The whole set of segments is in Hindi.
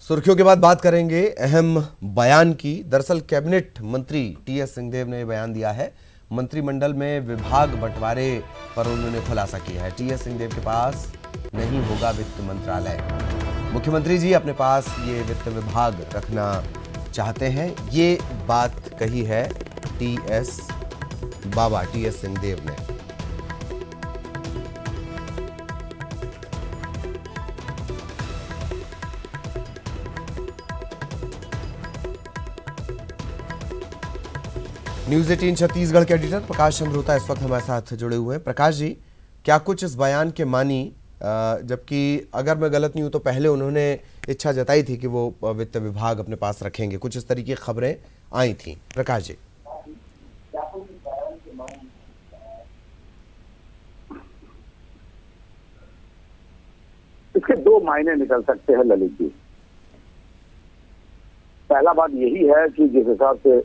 सुर्खियों के बाद बात करेंगे अहम बयान की। दरअसल कैबिनेट मंत्री टीएस सिंहदेव ने बयान दिया है। मंत्रिमंडल में विभाग बंटवारे पर उन्होंने खुलासा किया है। टीएस सिंहदेव के पास नहीं होगा वित्त मंत्रालय। मुख्यमंत्री जी अपने पास ये वित्त विभाग रखना चाहते हैं, ये बात कही है टीएस सिंहदेव ने। न्यूज 18 छत्तीसगढ़ के एडिटर प्रकाश चंद्रोता इस वक्त हमारे साथ जुड़े हुए हैं। प्रकाश जी, क्या कुछ इस बयान के मानी, जबकि अगर मैं गलत नहीं हूं तो पहले उन्होंने इच्छा जताई थी कि वो वित्त विभाग अपने पास रखेंगे, कुछ इस तरीके की खबरें आई थी। प्रकाश जी, इसके दो मायने निकल सकते हैं ललित जी। पहला बात यही है कि जिस हिसाब से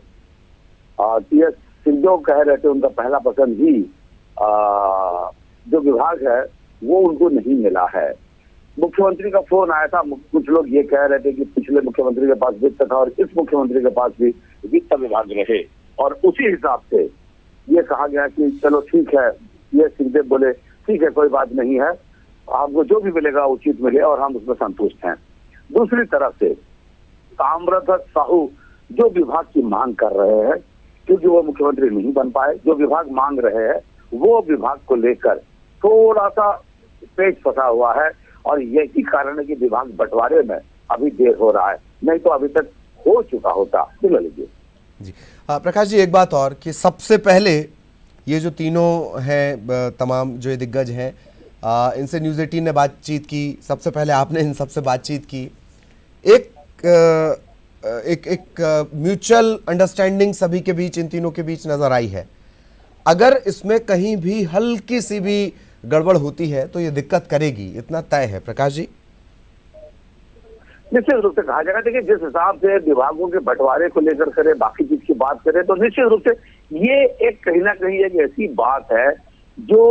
टीएस सिंहदेव कह रहे थे, उनका पहला पसंद ही जो विभाग है वो उनको नहीं मिला है। मुख्यमंत्री का फोन आया था, कुछ लोग ये कह रहे थे कि पिछले मुख्यमंत्री के पास वित्त था और इस मुख्यमंत्री के पास भी वित्त विभाग रहे, और उसी हिसाब से ये कहा गया कि चलो ठीक है। ये सिंहदेव बोले ठीक है, कोई बात नहीं है, आपको जो भी मिलेगा उचित मिले और हम उसमें संतुष्ट हैं। दूसरी तरफ से ताम्रध्वज साहू जो विभाग की मांग कर रहे हैं, क्योंकि वो मुख्यमंत्री नहीं बन पाए, जो विभाग मांग रहे हैं वो विभाग को लेकर थोड़ा सा पेच फंसा हुआ है, और यही कारण है कि विभाग बंटवारे में अभी देर हो रहा है, नहीं तो अभी तक हो चुका होता। सुन लीजिए जी। प्रकाश जी, एक बात और कि सबसे पहले ये जो तीनों हैं, तमाम जो दिग्गज हैं, इनसे न्यूज 18 ने बातचीत की। सबसे पहले आपने इन सबसे बातचीत की। एक म्यूचुअल अंडरस्टैंडिंग सभी के बीच, इन तीनों के बीच नजर आई है। अगर इसमें कहीं भी हल्की सी भी गड़बड़ होती है तो ये दिक्कत करेगी, इतना तय है। प्रकाश जी, निश्चित रूप से कहा जाएगा। देखिए, जिस हिसाब से विभागों के बंटवारे को लेकर करें, बाकी चीज की बात करें, तो निश्चित रूप से ये एक कहीं ना कहीं एक ऐसी बात है जो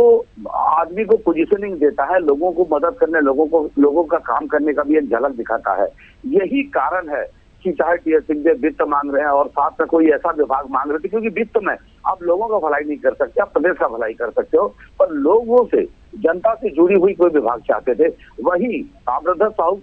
आदमी को पोजीशनिंग देता है, लोगों को मदद करने, लोगों का काम करने का भी एक झलक दिखाता है। यही कारण है कि चाहे टीएस सिंहदेव वित्त मांग रहे हैं और साथ में कोई ऐसा विभाग मांग रहे थे, क्योंकि वित्त में आप लोगों का भलाई नहीं कर सकते, आप प्रदेश का भलाई कर सकते हो, पर लोगों से, जनता से जुड़ी हुई कोई विभाग चाहते थे। वही ताम्रध्वज साहू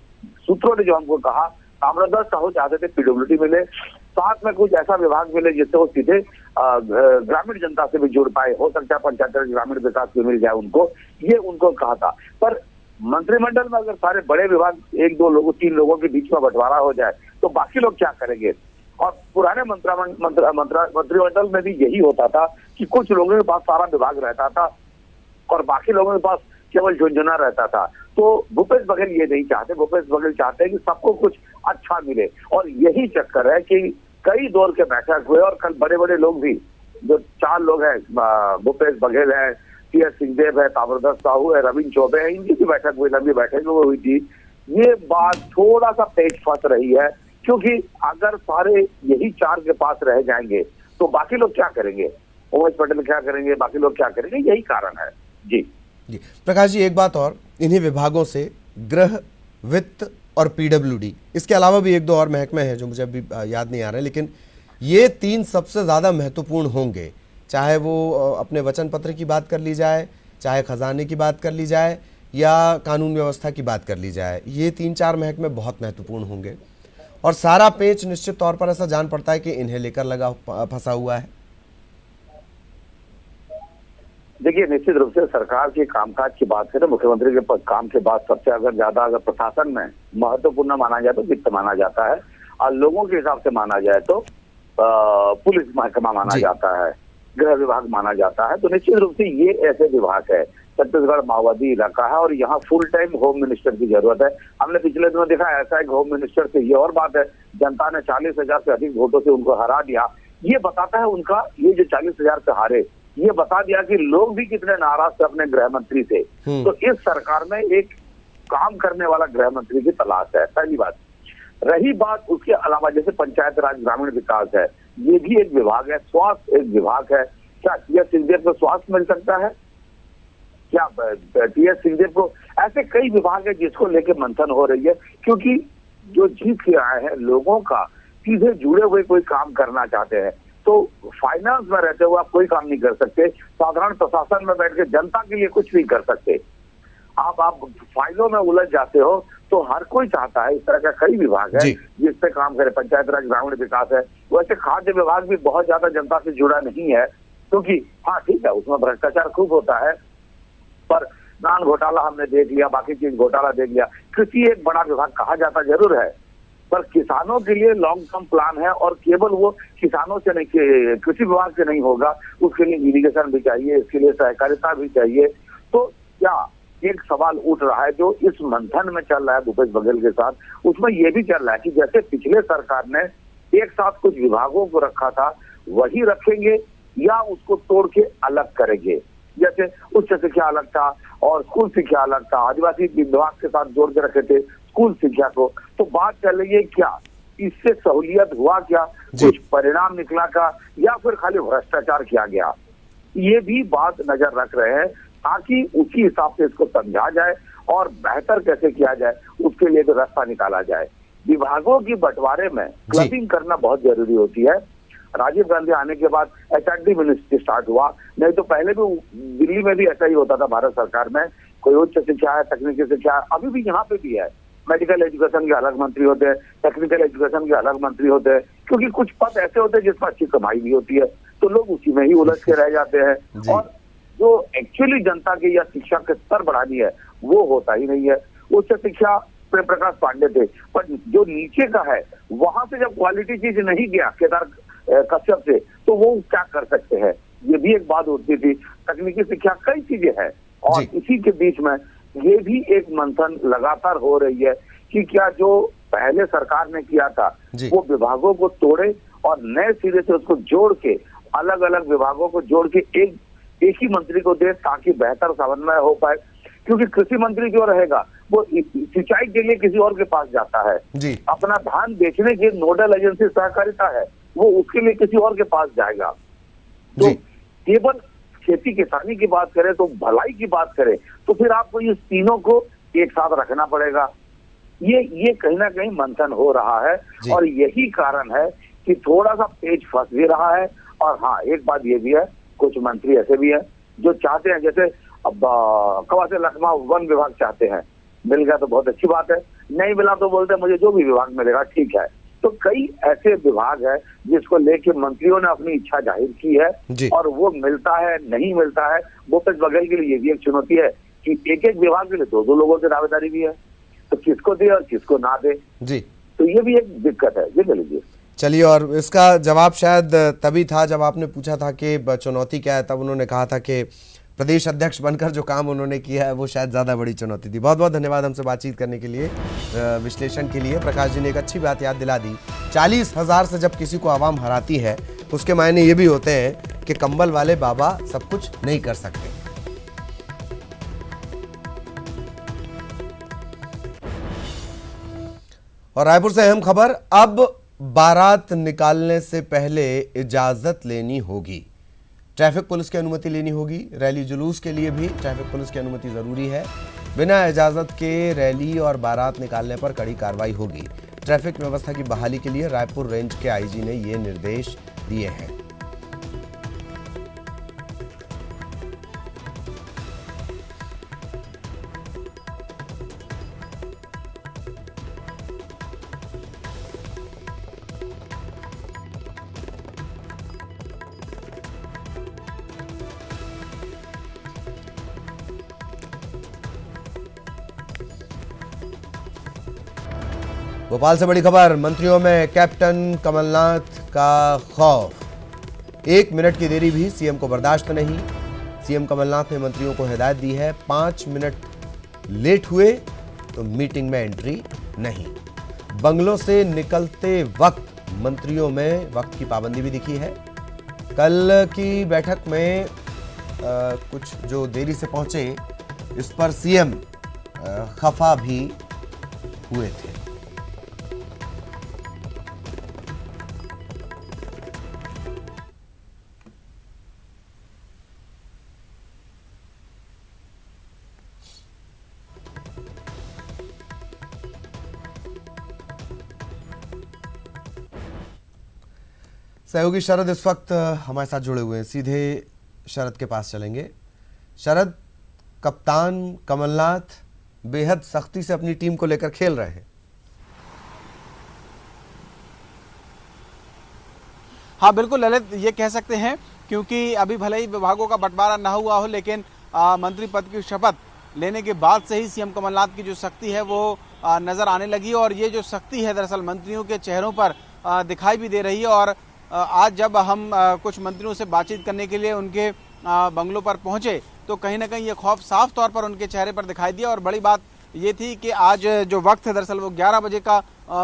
सूत्रों ने जो हमको कहा, ताम्रध्वज साहू चाहते थे पीडब्ल्यूडी मिले, साथ में कुछ ऐसा विभाग मिले जिससे वो सीधे ग्रामीण जनता से भी जुड़ पाए, हो सकता है पंचायत ग्रामीण विकास भी मिल जाए उनको, ये उनको कहा था। पर मंत्रिमंडल में अगर सारे बड़े विभाग एक दो लोगों, तीन लोगों के बीच में बंटवारा हो जाए तो बाकी लोग क्या करेंगे? और पुराने मंत्रिमंडल में भी यही होता था कि कुछ लोगों के पास सारा विभाग रहता था और बाकी लोगों के पास केवल झुंझुना रहता था। तो भूपेश बघेल ये नहीं चाहते। भूपेश बघेल चाहते हैं कि सबको कुछ अच्छा मिले, और यही चक्कर है कि कई दौर के बैठक हुए और कल बड़े बड़े लोग भी, जो चार लोग हैं, भूपेश बघेल है, टीएस सिंहदेव है, ताम्रध्वज साहू है, रविंद्र चौबे है, इनकी भी बैठक हुई, लंबी बैठक हुई थी। ये बात थोड़ा सा पेच फंस रही है, क्योंकि अगर सारे यही चार के पास रह जाएंगे तो बाकी लोग क्या करेंगे? उमेश पटेल क्या करेंगे? बाकी लोग क्या करेंगे? यही कारण है। जी जी। प्रकाश जी, एक बात और, इन्हीं विभागों से गृह, वित्त और पीडब्ल्यूडी, इसके अलावा भी एक दो और महकमे हैं जो मुझे अभी याद नहीं आ रहे, लेकिन ये तीन सबसे ज़्यादा महत्वपूर्ण होंगे। चाहे वो अपने वचन पत्र की बात कर ली जाए, चाहे खजाने की बात कर ली जाए, या कानून व्यवस्था की बात कर ली जाए, ये तीन चार महकमे बहुत महत्वपूर्ण होंगे। और सारा पेच निश्चित तौर पर ऐसा जान पड़ता है कि इन्हें लेकर लगा फंसा हुआ है। देखिए, निश्चित रूप से सरकार के कामकाज की बात करें, मुख्यमंत्री के काम के बाद सबसे अगर ज्यादा अगर प्रशासन में महत्वपूर्ण माना जाए तो वित्त माना जाता है, और लोगों के हिसाब से माना जाए तो पुलिस महकमा माना जाता है, गृह विभाग माना जाता है। तो निश्चित रूप से ये ऐसे विभाग है, छत्तीसगढ़ माओवादी इलाका है और यहाँ फुल टाइम होम मिनिस्टर की जरूरत है। हमने पिछले दिनों देखा ऐसा एक होम मिनिस्टर से, ये और बात है, जनता ने 40,000 से अधिक वोटों से उनको हरा दिया। ये बताता है उनका, ये जो 40,000 से हारे, ये बता दिया कि लोग भी कितने नाराज थे अपने गृह मंत्री से। तो इस सरकार में एक काम करने वाला गृह मंत्री की तलाश है, पहली बात। रही बात उसके अलावा, जैसे पंचायत राज ग्रामीण विकास है, ये भी एक विभाग है, स्वास्थ्य एक विभाग है। क्या टीएस सिंहदेव को स्वास्थ्य मिल सकता है? क्या टीएस सिंहदेव को? ऐसे कई विभाग है जिसको लेकर मंथन हो रही है, क्योंकि जो जीत के आए हैं लोगों का सीधे जुड़े हुए कोई काम करना चाहते हैं, तो फाइनेंस में रहते हुए आप कोई काम नहीं कर सकते, साधारण प्रशासन में बैठ के जनता के लिए कुछ नहीं कर सकते। आप फाइलों में उलझ जाते हो, तो हर कोई चाहता है, इस तरह का कई विभाग है जिस पे काम करे, पंचायत राज ग्रामीण विकास है, वैसे खाद्य विभाग भी बहुत ज्यादा जनता से जुड़ा नहीं है, क्योंकि हाँ ठीक है उसमें भ्रष्टाचार खूब होता है, पर नान घोटाला हमने देख लिया, बाकी चीज घोटाला देख लिया। कृषि एक बड़ा विभाग कहा जाता जरूर है, पर किसानों के लिए लॉन्ग टर्म प्लान है, और केवल वो किसानों से नहीं, कृषि विभाग से नहीं होगा, उसके लिए इरिगेशन भी चाहिए, इसके लिए सहकारिता भी चाहिए। तो क्या एक सवाल उठ रहा है जो इस मंथन में चल रहा है भूपेश बघेल के साथ, उसमें यह भी चल रहा है कि जैसे पिछले सरकार ने एक साथ कुछ विभागों को रखा था, वही रखेंगे या उसको तोड़ के अलग करेंगे। जैसे उच्च शिक्षा अलग था और स्कूल शिक्षा अलग था, आदिवासी विभाग के साथ जोड़ के रखे थे स्कूल शिक्षा को, तो बात चल रही है क्या इससे सहूलियत हुआ, क्या कुछ परिणाम निकला का, या फिर खाली भ्रष्टाचार किया गया, ये भी बात नजर रख रहे हैं, ताकि उसी हिसाब से इसको समझा जाए और बेहतर कैसे किया जाए उसके लिए भी रास्ता निकाला जाए। विभागों की बंटवारे में क्लबिंग करना बहुत जरूरी होती है। राजीव गांधी आने के बाद HRD मिनिस्ट्री स्टार्ट हुआ, नहीं तो पहले भी दिल्ली में भी ऐसा ही होता था भारत सरकार में, कोई उच्च शिक्षा है, तकनीकी शिक्षा है, अभी भी यहाँ पे भी है, मेडिकल एजुकेशन के अलग मंत्री होते हैं, टेक्निकल एजुकेशन के अलग मंत्री होते हैं, क्योंकि कुछ पद ऐसे होते हैं जिसमें अच्छी कमाई भी होती है, तो लोग उसी में ही उलझ के रह जाते हैं, और जो एक्चुअली जनता की या शिक्षा के स्तर बढ़ानी है वो होता ही नहीं है। उच्च शिक्षा प्रेम प्रकाश पांडे थे, पर जो नीचे का है वहां से जब क्वालिटी चीज नहीं गया केदार कश्यप से, तो वो क्या कर सकते हैं, ये भी एक बात होती थी। तकनीकी शिक्षा कई चीजें हैं, और इसी के बीच में ये भी एक मंथन लगातार हो रही है कि क्या जो पहले सरकार ने किया था वो विभागों को तोड़े और नए सिरे से उसको जोड़ के, अलग अलग विभागों को जोड़ के एक ही मंत्री को दे, ताकि बेहतर समन्वय हो पाए। क्योंकि कृषि मंत्री जो रहेगा वो सिंचाई के लिए किसी और के पास जाता है, अपना धान बेचने की नोडल एजेंसी सहकारिता है, वो उसके लिए किसी और के पास जाएगा। तो केवल खेती किसानी की बात करें, तो भलाई की बात करें, तो फिर आपको ये तीनों को एक साथ रखना पड़ेगा। ये कहीं ना कहीं मंथन हो रहा है, और यही कारण है कि थोड़ा सा पेच फंस भी रहा है। और हाँ, एक बात ये भी है, कुछ मंत्री ऐसे भी हैं जो चाहते हैं, जैसे अब कवा से लखनऊ वन विभाग चाहते हैं, मिल गया तो बहुत अच्छी बात है, नहीं मिला तो बोलते हैं मुझे जो भी विभाग मिलेगा ठीक है। तो कई ऐसे विभाग है जिसको लेके मंत्रियों ने अपनी इच्छा जाहिर की है, और वो मिलता है नहीं मिलता है। भूपेश बघेल के लिए ये भी एक चुनौती है कि एक एक विभाग के लिए दो लोगों की दावेदारी भी है, तो किसको दे और किसको ना दे, तो ये भी एक दिक्कत है। ये लीजिए। चलिए, और इसका जवाब शायद तभी था जब आपने पूछा था कि चुनौती क्या है, तब उन्होंने कहा था कि प्रदेश अध्यक्ष बनकर जो काम उन्होंने किया है वो शायद ज़्यादा बड़ी चुनौती थी। बहुत बहुत धन्यवाद हमसे बातचीत करने के लिए, विश्लेषण के लिए। प्रकाश जी ने एक अच्छी बात याद दिला दी, 40,000 से जब किसी को आवाम हराती है उसके मायने ये भी होते हैं कि कंबल वाले बाबा सब कुछ नहीं कर सकते। और रायपुर से अहम खबर, अब बारात निकालने से पहले इजाजत लेनी होगी, ट्रैफिक पुलिस की अनुमति लेनी होगी। रैली जुलूस के लिए भी ट्रैफिक पुलिस की अनुमति जरूरी है। बिना इजाजत के रैली और बारात निकालने पर कड़ी कार्रवाई होगी। ट्रैफिक व्यवस्था की बहाली के लिए रायपुर रेंज के आईजी ने ये निर्देश दिए हैं। भोपाल से बड़ी खबर, मंत्रियों में कैप्टन कमलनाथ का खौफ। 1 मिनट की देरी भी सीएम को बर्दाश्त नहीं। सीएम कमलनाथ ने मंत्रियों को हिदायत दी है, 5 मिनट लेट हुए तो मीटिंग में एंट्री नहीं। बंगलों से निकलते वक्त मंत्रियों में वक्त की पाबंदी भी दिखी है। कल की बैठक में कुछ जो देरी से पहुंचे इस पर सीएम खफा भी हुए थे। सहयोगी शरद इस वक्त हमारे साथ जुड़े हुए हैं, सीधे शरद के पास चलेंगे। शरद, कप्तान कमलनाथ बेहद सख्ती से अपनी टीम को लेकर खेल रहे हैं। हाँ बिल्कुल ललित, ये कह सकते हैं, क्योंकि अभी भले ही विभागों का बंटवारा ना हुआ हो, लेकिन मंत्री पद की शपथ लेने के बाद से ही सीएम कमलनाथ की जो शक्ति है वो नजर आने लगी। और ये जो शक्ति है दरअसल मंत्रियों के चेहरों पर दिखाई भी दे रही है। और आज जब हम कुछ मंत्रियों से बातचीत करने के लिए उनके बंगलों पर पहुंचे तो कहीं ना कहीं ये खौफ साफ तौर पर उनके चेहरे पर दिखाई दिया। और बड़ी बात ये थी कि आज जो वक्त है दरअसल वो 11 बजे का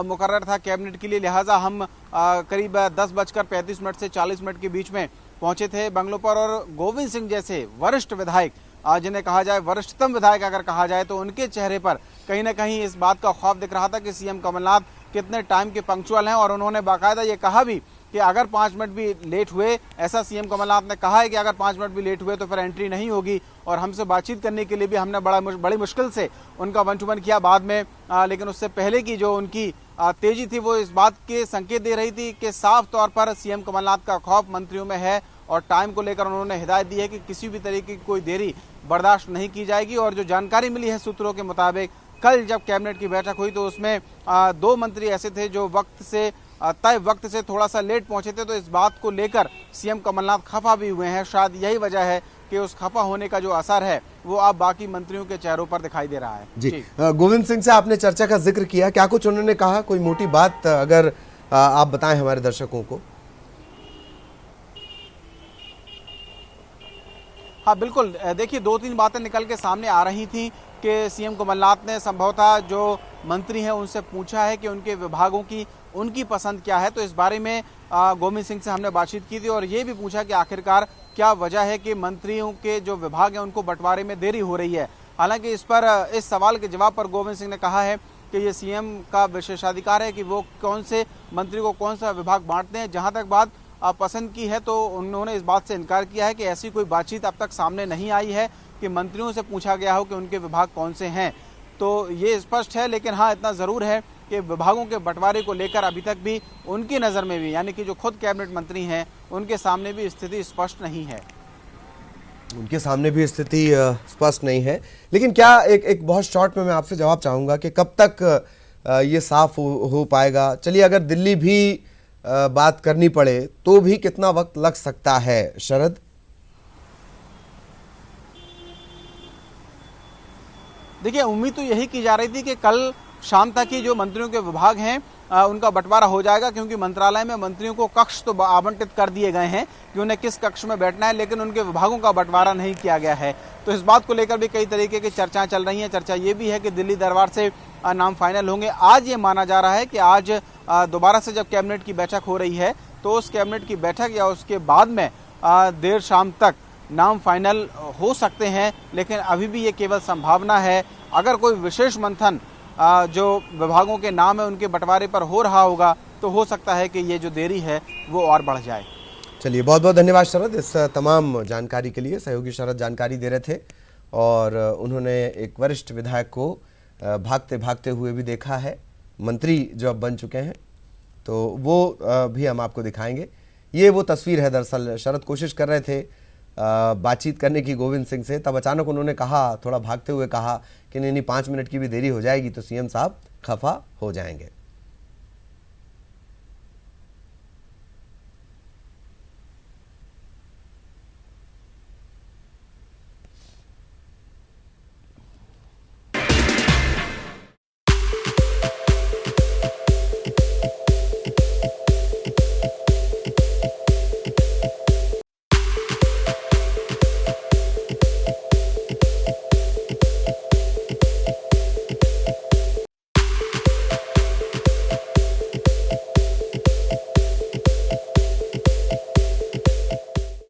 मुकर्रर था कैबिनेट के लिए, लिहाजा हम करीब 10:35 से 40 मिनट के बीच में पहुंचे थे बंगलों पर। और गोविंद सिंह जैसे वरिष्ठ विधायक, जिन्हें कहा जाए वरिष्ठतम विधायक अगर कहा जाए, तो उनके चेहरे पर कहीं ना कहीं इस बात का खौफ दिख रहा था कि सीएम कमलनाथ कितने टाइम के पंक्चुअल हैं। और उन्होंने बाकायदा ये कहा भी कि अगर 5 मिनट भी लेट हुए, ऐसा सीएम कमलनाथ ने कहा है कि अगर 5 मिनट भी लेट हुए तो फिर एंट्री नहीं होगी। और हमसे बातचीत करने के लिए भी हमने बड़ी मुश्किल से उनका 1-to-1 किया बाद में, लेकिन उससे पहले की जो उनकी तेजी थी वो इस बात के संकेत दे रही थी कि साफ तौर पर सीएम कमलनाथ का खौफ मंत्रियों में है। और टाइम को लेकर उन्होंने हिदायत दी है कि किसी भी तरीके की कोई देरी बर्दाश्त नहीं की जाएगी। और जो जानकारी मिली है सूत्रों के मुताबिक, कल जब कैबिनेट की बैठक हुई तो उसमें 2 मंत्री ऐसे थे जो तय वक्त से थोड़ा सा लेट पहुंचे थे। तो इस बात को लेकर सीएम कमलनाथ खफा भी हुए हैं। शायद यही वजह है कि उस खफा होने का जो असर है वो अब बाकी मंत्रियों के चेहरों पर दिखाई दे रहा है। जी, गोविंद सिंह से आपने चर्चा का जिक्र किया, क्या कुछ उन्होंने कहा? कोई मोटी बात अगर आप बताएं हमारे दर्शकों को। हाँ बिल्कुल, देखिए 2-3 बातें निकल के सामने आ रही थी कि सीएम कमलनाथ ने संभवतः जो मंत्री हैं उनसे पूछा है कि उनके विभागों की उनकी पसंद क्या है। तो इस बारे में गोविंद सिंह से हमने बातचीत की थी और ये भी पूछा कि आखिरकार क्या वजह है कि मंत्रियों के जो विभाग हैं उनको बंटवारे में देरी हो रही है। हालांकि इस सवाल के जवाब पर गोविंद सिंह ने कहा है कि ये सीएम का विशेषाधिकार है कि वो कौन से मंत्री को कौन सा विभाग बांटते हैं। जहाँ तक बात पसंद की है तो उन्होंने इस बात से इनकार किया है कि ऐसी कोई बातचीत अब तक सामने नहीं आई है कि मंत्रियों से पूछा गया हो कि उनके विभाग कौन से हैं। तो ये स्पष्ट है, लेकिन हाँ इतना ज़रूर है कि विभागों के बंटवारे को लेकर अभी तक भी उनकी नज़र में भी, यानी कि जो खुद कैबिनेट मंत्री हैं, उनके सामने भी स्थिति स्पष्ट नहीं है। उनके सामने भी स्थिति स्पष्ट नहीं है। लेकिन क्या एक बहुत शॉर्ट में मैं आपसे जवाब चाहूँगा कि कब तक ये साफ हो पाएगा? चलिए, अगर दिल्ली भी बात करनी पड़े तो भी कितना वक्त लग सकता है शरद? देखिए, उम्मीद तो यही की जा रही थी कि कल शाम तक ही जो मंत्रियों के विभाग हैं उनका बंटवारा हो जाएगा, क्योंकि मंत्रालय में मंत्रियों को कक्ष तो आवंटित कर दिए गए हैं कि उन्हें किस कक्ष में बैठना है, लेकिन उनके विभागों का बंटवारा नहीं किया गया है। तो इस बात को लेकर भी कई तरीके की चर्चाएं चल रही हैं। चर्चा ये भी है कि दिल्ली दरबार से नाम फाइनल होंगे। आज ये माना जा रहा है कि आज दोबारा से जब कैबिनेट की बैठक हो रही है तो उस कैबिनेट की बैठक या उसके बाद में देर शाम तक नाम फाइनल हो सकते हैं, लेकिन अभी भी ये केवल संभावना है। अगर कोई विशेष मंथन जो विभागों के नाम है उनके बंटवारे पर हो रहा होगा तो हो सकता है कि ये जो देरी है वो और बढ़ जाए। चलिए, बहुत बहुत धन्यवाद शरद इस तमाम जानकारी के लिए। सहयोगी शरद जानकारी दे रहे थे और उन्होंने एक वरिष्ठ विधायक को भागते भागते हुए भी देखा है। मंत्री जो अब बन चुके हैं तो वो भी हम आपको दिखाएंगे। ये वो तस्वीर है। दरअसल शरद कोशिश कर रहे थे बातचीत करने की गोविंद सिंह से, तब अचानक उन्होंने कहा, थोड़ा भागते हुए कहा कि नहीं 5 मिनट की भी देरी हो जाएगी तो सीएम साहब खफा हो जाएंगे।